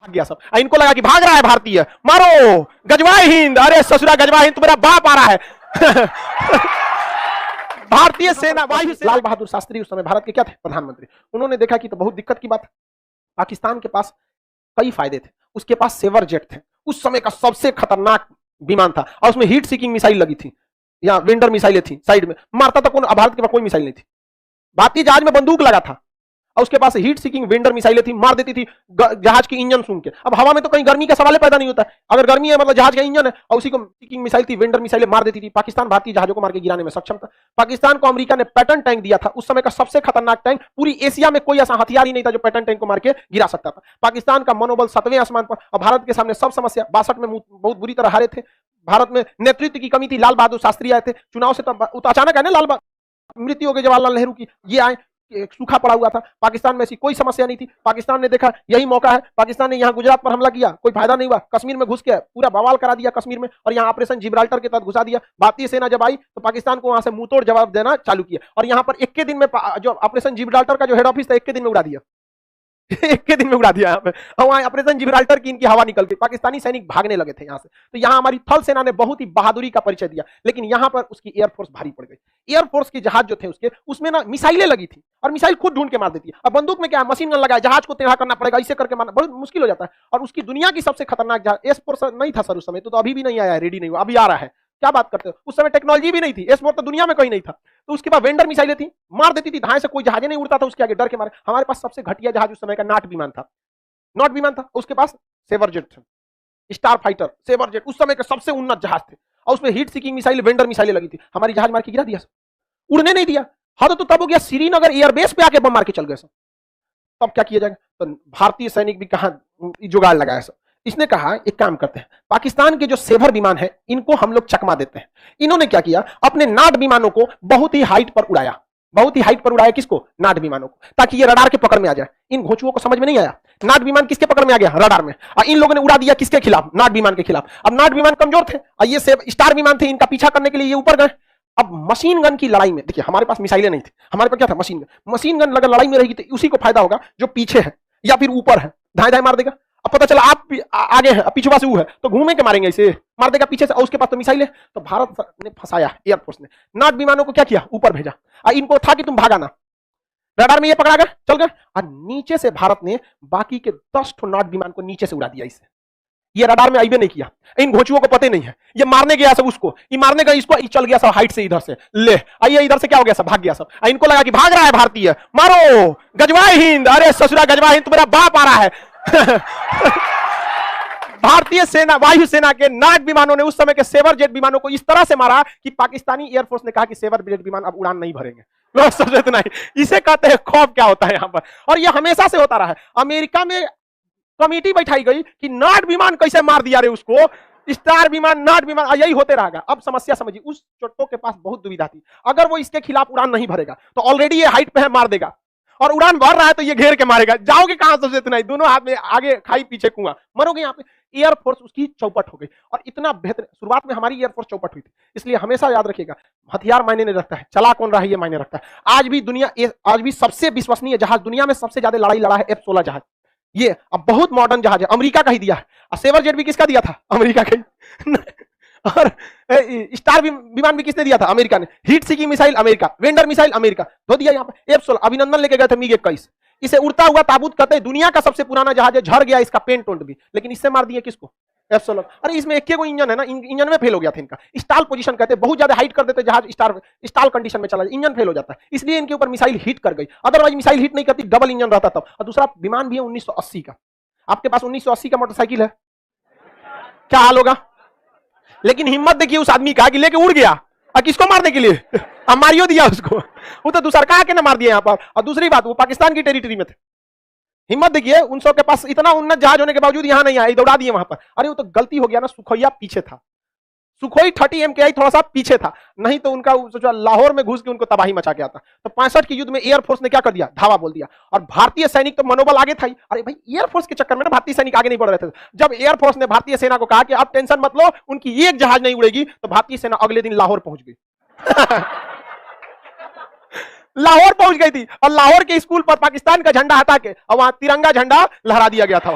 भाग गया सब। इनको लगा कि भाग रहा है भारतीय, मारो गजवाए हिंद, अरे ससुरा गजवाए हिंद, तो मेरा बाप आ रहा है। भारतीय सेना, वायु सेना। लाल बहादुर शास्त्री उस समय भारत के क्या थे? प्रधानमंत्री। उन्होंने देखा कि तो बहुत दिक्कत की बात है, पाकिस्तान के पास कई फायदे थे, उसके पास सेवर जेट थे, उस समय का सबसे खतरनाक विमान था, और उसमें हीट सीकिंग मिसाइल लगी थी, या विंडर मिसाइलें थी साइड में, मारता था कौन? भारत के पास कोई मिसाइल नहीं थी। भारतीय जहाज में बंदूक लगा था और उसके पास हीट सीकिंग विंडर मिसाइलें थी, मार देती थी जहाज की इंजन सुन के। अब हवा में तो कहीं गर्मी का सवाल पैदा नहीं होता है, अगर गर्मी है मतलब जहाज का इंजन है, और उसी को सीकिंग मिसाइल थी, विंडर मिसाइलें मार देती थी। पाकिस्तान भारतीय जहाजों को मार के गिराने में सक्षम था। पाकिस्तान को अमेरिका ने पैटर्न टैंक दिया था, उस समय का सबसे खतरनाक टैंक, पूरी एशिया में कोई ऐसा हथियार ही नहीं था जो पैटर्न टैंक को मार के गिरा सकता था। पाकिस्तान का मनोबल 7वें आसमान पर, और भारत के सामने सब समस्या। 62 में बहुत बुरी तरह हारे थे, भारत में नेतृत्व की कमी थी, लाल बहादुर शास्त्री आए थे चुनाव से, तो अचानक है ना, लाल मृत्यु हो गई जवाहरलाल नेहरू की, ये आए, सूखा पड़ा हुआ था, पाकिस्तान में ऐसी कोई समस्या नहीं थी। पाकिस्तान ने देखा यही मौका है, पाकिस्तान ने यहां गुजरात पर हमला किया, कोई फायदा नहीं हुआ, कश्मीर में घुस के पूरा बवाल करा दिया कश्मीर में, और यहां ऑपरेशन जिब्राल्टर के तहत घुसा दिया। भारतीय सेना जब आई तो पाकिस्तान को वहां से मुंहतोड़ जवाब देना चालू किया, और यहां पर एक के दिन में जो ऑपरेशन जिब्राल्टर का जो हेड ऑफिस था, एक के दिन में उड़ा दिया। एक के दिन में उड़ा दिया यहाँ पे, और वहां ऑपरेशन जिब्राल्टर की इनकी हवा निकल गई, पाकिस्तानी सैनिक भागने लगे थे यहाँ से। तो यहाँ हमारी थल सेना ने बहुत ही बहादुरी का परिचय दिया, लेकिन यहाँ पर उसकी एयरफोर्स भारी पड़ गई। एयरफोर्स के जहाज जो थे उसके, उसमें ना मिसाइलें लगी थी, और मिसाइल खुद ढूंढ के मार देती है। अब बंदूक में क्या है, मशीन गन लगा है, जहाज को टेढ़ा करना पड़ेगा, इसे करके मारना बहुत मुश्किल हो जाता है। और उसकी दुनिया की सबसे खतरनाक जहाज एस-4 नहीं था सर उस समय, तो अभी भी नहीं आया, रेडी नहीं हुआ, अभी आ रहा है। क्या बात करते हो, उस समय टेक्नोलॉजी भी नहीं थी, एस-4 तो दुनिया में कहीं नहीं था। तो उसके बाद वेंडर मिसाइलें थी, मार देती थी, धाए से कोई जहाज नहीं उड़ता था उसके आगे, डर के मारे। हमारे पास सबसे घटिया जहाज उस समय का नाट विमान था, नॉट विमान था, उसके पास सेवर जेट थे, स्टार फाइटर, सेवर जेट, उस समय के सबसे उन्नत जहाज थे, और उसमें हीट सीकिंग मिसाइल, वेंडर मिसाइलें लगी थी। हमारी जहाज मार के गिरा दिया, उड़ने नहीं दिया। हाँ तो तब हो गया, श्रीनगर एयरबेस पे आके बम मार के चल गए सब। तब क्या किया जाएगा? तो भारतीय सैनिक भी कहां जुगाड़ लगाया सब। इसने कहा एक काम करते हैं, पाकिस्तान के जो सेवर विमान है इनको हम लोग चकमा देते हैं। इन्होंने क्या किया, अपने नाट विमानों को बहुत ही हाइट पर उड़ाया, बहुत ही हाइट पर उड़ाया। किसको? नाट विमानों को, ताकि ये रडार के पकड़ में आ जाए। इन घोचुओं को समझ में नहीं आया, नाट विमान किसके पकड़ में आ गया? रडार में। और इन लोगों ने उड़ा दिया किसके खिलाफ? नाट विमान के खिलाफ। अब नाट विमान कमजोर थे, और ये स्टार विमान थे, इनका पीछा करने के लिए ये ऊपर गए। अब मशीन गन की लड़ाई में देखिए, हमारे पास मिसाइलें नहीं थी, हमारे पास क्या था? Machine gun. मशीन गन अगर लड़ाई में रहेगी तो उसी को फायदा होगा जो पीछे है या फिर ऊपर है, धाए धाए मार देगा। अब पता चला आप आगे हैं, पीछे पास वो है, तो घूमे के मारेंगे, इसे मार देगा पीछे से, और उसके पास तो मिसाइल है। तो भारत ने फंसाया, एयरफोर्स ने नाट विमानों को क्या किया? ऊपर भेजा, और इनको था कि तुम भागाना, रडार में ये पकड़ा गया, चल गए, और नीचे से भारत ने बाकी के 10 नाट विमान को नीचे से उड़ा दिया। इससे ये रडार में आईबे नहीं किया, इन घोचुओं को पता नहीं है, ये मारने गया सब उसको, ये मारने गया इसको, चल गया सब हाइट से इधर से, ले आइए इधर से क्या हो गया, सब भाग गया सब। इनको लगा कि भाग रहा है भारतीय, मारो गजवाए हिंद, अरे ससुरा गजवाए हिंद, तो मेरा बाप आ रहा है। भारतीय सेना, वायु सेना के नाट विमानों ने उस समय के सेवर जेट विमानों को इस तरह से मारा कि पाकिस्तानी एयरफोर्स ने कहा कि सेवर जेट विमान अब उड़ान नहीं भरेंगे। लोग समझे तो नहीं, इसे कहते हैं खौफ। क्या होता है यहां पर, और यह हमेशा से होता रहा है। अमेरिका में कमेटी बैठाई गई कि नाट विमान कैसे मार दिया रे उसको, स्टार विमान, नाट विमान, यही होते रहेगा। अब समस्या समझिए, उस चोट्टों के पास बहुत दुविधा थी, अगर वो इसके खिलाफ उड़ान नहीं भरेगा तो ऑलरेडी ये हाइट पे है, मार देगा, और उड़ान भर रहा है तो ये घेर के मारेगा, जाओगे कहां? समझे तो नहीं, दोनों हाथ में आगे खाई पीछे कुआं, मरोगे यहाँ पे। एयरफोर्स उसकी चौपट हो गई, और इतना बेहतर। शुरुआत में हमारी एयरफोर्स चौपट हुई थी, इसलिए हमेशा याद रखिएगा, हथियार मायने नहीं रखता है, चला कौन रहा है ये मायने रखता है। आज भी दुनिया, आज भी सबसे विश्वसनीय जहाज, दुनिया में सबसे ज्यादा लड़ाई लड़ा है F-16 जहाज। ये अब बहुत मॉडर्न जहाज है, अमेरिका का ही दिया है। और सेवर जेट भी किसका दिया था? अमेरिका का ही। और स्टार विमान भी किसने दिया था? अमेरिका ने। Heat seeking missile America, vendor missile America, तो दिया यहाँ पे। F-16 अभिनंदन लेके गए थे MiG-21, इसे उड़ता हुआ ताबूत कहते हैं, दुनिया का सबसे पुराना जहाज है, झड़ गया इसका पेंट टोंट भी, लेकिन इससे मार दिए किसको? F-16। अरे इसमें एक को इंजन है ना, इंजन में फेल हो गया था इनका। स्टाल पोजीशन कहते हैं, बहुत ज्यादा हाइट कर देते जहाज, स्टाल कंडीशन में चला, इंजन फेल हो जाता है, इसलिए इनके ऊपर मिसाइल हिट कर गई। अदरवाइज मिसाइल हिट नहीं करती, डबल इंजन रहता तब। और दूसरा विमान भी है 1980 का। आपके पास 1980 का मोटरसाइकिल है, क्या हाल होगा? लेकिन हिम्मत देखिए उस आदमी का कि लेके उड़ गया, और किसको मारने के लिए? अब मारियो दिया उसको, वो तो दूसरा कहा के ना मार दिया यहाँ पर। और दूसरी बात, वो पाकिस्तान की टेरिटरी में थे। हिम्मत देखिए, उन सब के पास इतना उन्नत जहाज होने के बावजूद यहाँ नहीं आए, दौड़ा दिए वहां पर। अरे वो तो गलती हो गया ना, सुखोइया पीछे था, सुखोई 30 MKI थोड़ा सा पीछे था, नहीं तो उनका लाहौर में घुस के उनको तबाही मचा के आता। तो 65 के युद्ध में एयरफोर्स ने क्या कर दिया? धावा बोल दिया। और भारतीय सैनिक तो मनोबल आगे था ही। अरे भाई, एयरफोर्स के चक्कर में ना भारतीय सैनिक आगे नहीं बढ़ रहे थे। जब एयरफोर्स ने भारतीय सेना को कहा कि आप टेंशन मत लो, उनकी एक जहाज नहीं उड़ेगी, तो भारतीय सेना अगले दिन लाहौर पहुंच गई। लाहौर पहुंच गई थी, और लाहौर के स्कूल पर पाकिस्तान का झंडा हटा के और वहां तिरंगा झंडा लहरा दिया गया था।